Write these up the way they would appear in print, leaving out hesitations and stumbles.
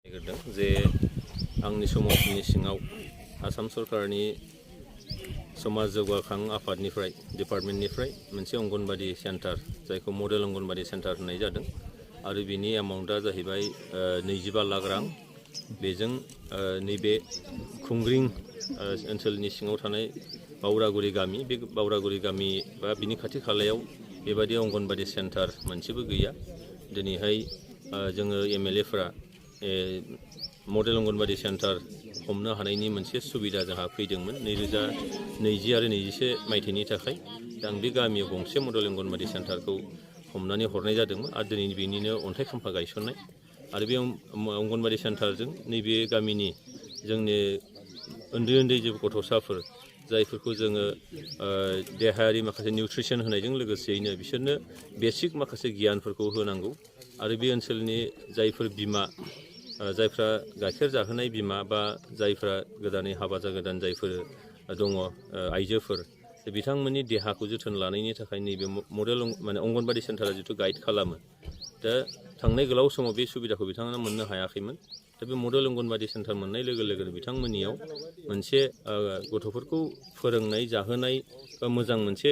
जे आंनि समाजनि सिङाव आसाम सरकारनि समाज जौगाखां आफादनिफ्राय डिपार्टमेन्टनिफ्राय मोनसे अंगनबादि सेन्टार जायखौ मडेल अंगनबादि सेन्टार होननाय जादों आरो बिनि एमाउन्टआ जाहैबाय 25 लाख रां। बेजों नैबे खुंग्रिं ओनसोलनि सिङाव थानाय बावरागुरि गामि, बे बावरागुरि गामि बा बिनि खाथि खालायाव बेबादि अंगनबादि सेन्टार मोनसेबो गैया। दिनैहाय जोङो एमएलएफोरा मडेल अंगनबादि सेन्टार हमनो हानायनि मोनसे सुबिदा जोंहा फैदोंमोन 2020 आरो 2021 मायथाइनि थाखाय। आं बे गामियाव गंसे मडेल अंगनबादि सेन्टारखौ हमनानै हरनाय जादोंमोन आरो दिनै बेनिनो अन्थाइ खाम्फा गायसननाय आरो बे अंगनबादि सेन्टारजों नैबे गामिनि जोंनि उन्दै उन्दै जे गथ'साफोर जायफोरखौ जोङो देहायारि माखासे निउट्रिसन होनायजों लोगोसेयैनो बिसोरनो बेसिक माखासे गियानफोरखौ होनांगौ आरो बे ओनसोलनि जायफोर बिमा जायफ्रा गाइखेर जाहोनाय बिमा बा जायफ्रा गोदानै हाबा जागोदान जायफोर दङ आइजोफोर बिथांमोननि देहाखौ जोथोन लानायनि थाखाय नैबे मडेल अंगनबादि सेन्टारा जिथु गाइड खालामो। दा थांनाय गोलाव समाव बे सुबिदाखौ बिथांमोना मोननो हायाखैमोन। दा बे मडेल अंगनबादि सेन्टार मोननाय लोगो लोगोनो बिथांमोननियाव मोनसे गथ'फोरखौ फोरोंनाय जाहोनाय बा मोजां मोनसे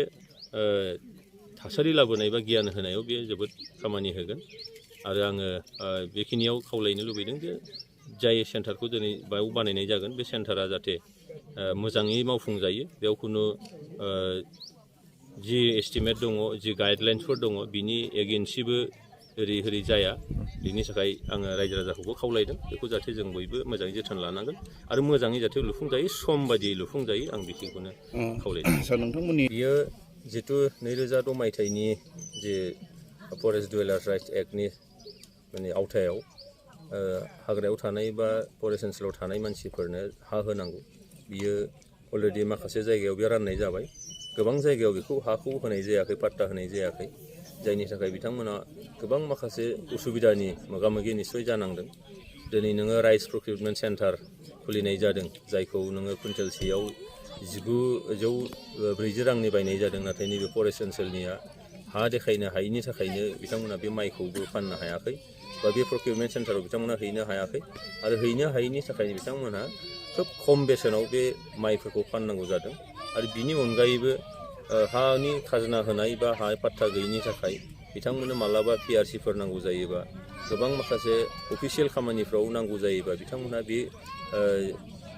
थासारि लाबोनाय बा गियान होनायाव बे जोबोद खामानि होगोन। आरो आङो बेखिनियाव खावलायनो लुबैदों जे जाय सेन्टारखौ दिनै बेयाव बानायनाय जागोन बे सेन्टारा जाहाथे मोजाङै मावफुंजायो। बेयाव खुनु जि एस्टिमेट दङ, जि गाइडलाइन्सफोर दङ बिनि एगेन्सिबो ओरै जाया। बिनि थाखाय आङो रायजो राजाखौबो खावलायदों बेखौ जाहाथे जों बयबो मोजाङै जोथोन लानांगोन आरो मोजाङै जाहाथे लुफुंजायो, सम बायदियै लुफुंजायो। आं बेखौनो खावलायदों। सार, नोंथांमोननि बियो जितु 2006 मायथाइनि जे फरेस्ट डुवेलार्स राइट्स एक्टनि आवथायाव हाग्रायाव थानाय बा फरेस्ट ओनसोलाव थानाय मानसिफोरनो हा होनांगौ। बियो अलरेडि माखासे जायगायाव बे राननाय जाबाय। गोबां जायगायाव बेखौ हाखौ होनाय जायाखै, पाट्टा होनाय जायाखै, जायनि थाखाय बिथांमोना गोबां माखासे उसुबिदानि मोगा मोगि निस्सय जानांदों। दिनै नोङो राइस प्रकिउरमेन्ट सेन्टार खुलिनाय जादों जायखौ नोङो कुइन्टेलसेयाव 1940 रांनि बायनाय जादों। नाथाय नैबे फरेस्ट ओनसोलनिया हा देखायनो हायैनि थाखायनो बिथांमोना बे माइखौबो फाननो हायाखै बा बे प्रकिउरमेन्ट सेन्टाराव बिथांमोना हैनो हायाखै आरो हैनो हायैनि थाखायनो बिथांमोनहा खोब खम बेसेनाव बे माइफोरखौ फाननांगौ जादों। आरो बिनि अनगायैबो हानि खाजोना होनाय बा हा पाट्टा गैयिनि थाखाय बिथांमोननो मालाबा पिआरसिफोर नांगौ जायोबा, गोबां माखासे अफिसियेल खामानिफ्राव नांगौ जायोबा बिथांमोनहा बे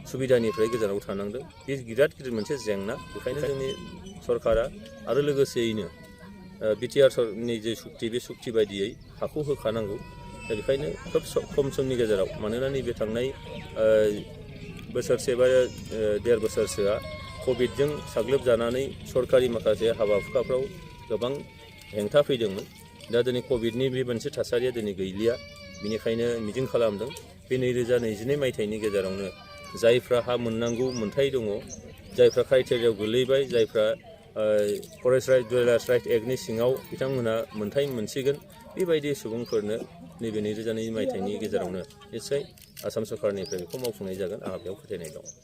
सुबिदानिफ्राय गोजानाव थानांदों। बे बिराद गिदिर मोनसे जेंना। बेखायनो जोंनि सरकारा आरो लोगोसेयैनो बिटिआरनि जे सुक्ति, बे सुक्ति बायदियै हाखौ होखानांगौ। दा बेखायनो खोब खम समनि गेजेराव, मानोना नैबे थांनाय बोसोरसे बा 1.5 बोसोरसोआ कभिडजों साग्लोबजानानै सरकारि माखासे हाबा हुखाफ्राव गोबां हेंथा फैदोंमोन। दा दिनै कभिडनि बे मोनसे थासारिया दिनै गैलिया। बेनिखायनो मिजिं खालामदों बे 2022 मायथाइनि गेजेरावनो जायफ्रा हा मोननांगौ मोन्थाय दङ, जायफ्रा क्राइटेरियायाव गोलैबाय, जायफ्रा फरेस्ट डुवेलार्स राइट्स एक्टनि सिङाव बिथांमोनहा मोन्थाय मोनसिगोन, बेबायदि सुबुंफोरनो नैबे 2022 मायथाइनि गेजेरावनो निस्सय आसाम सरकारनिफ्राय बेखौ मावफुंनाय जागोन। आंहा बेयाव फोथायनाय दं।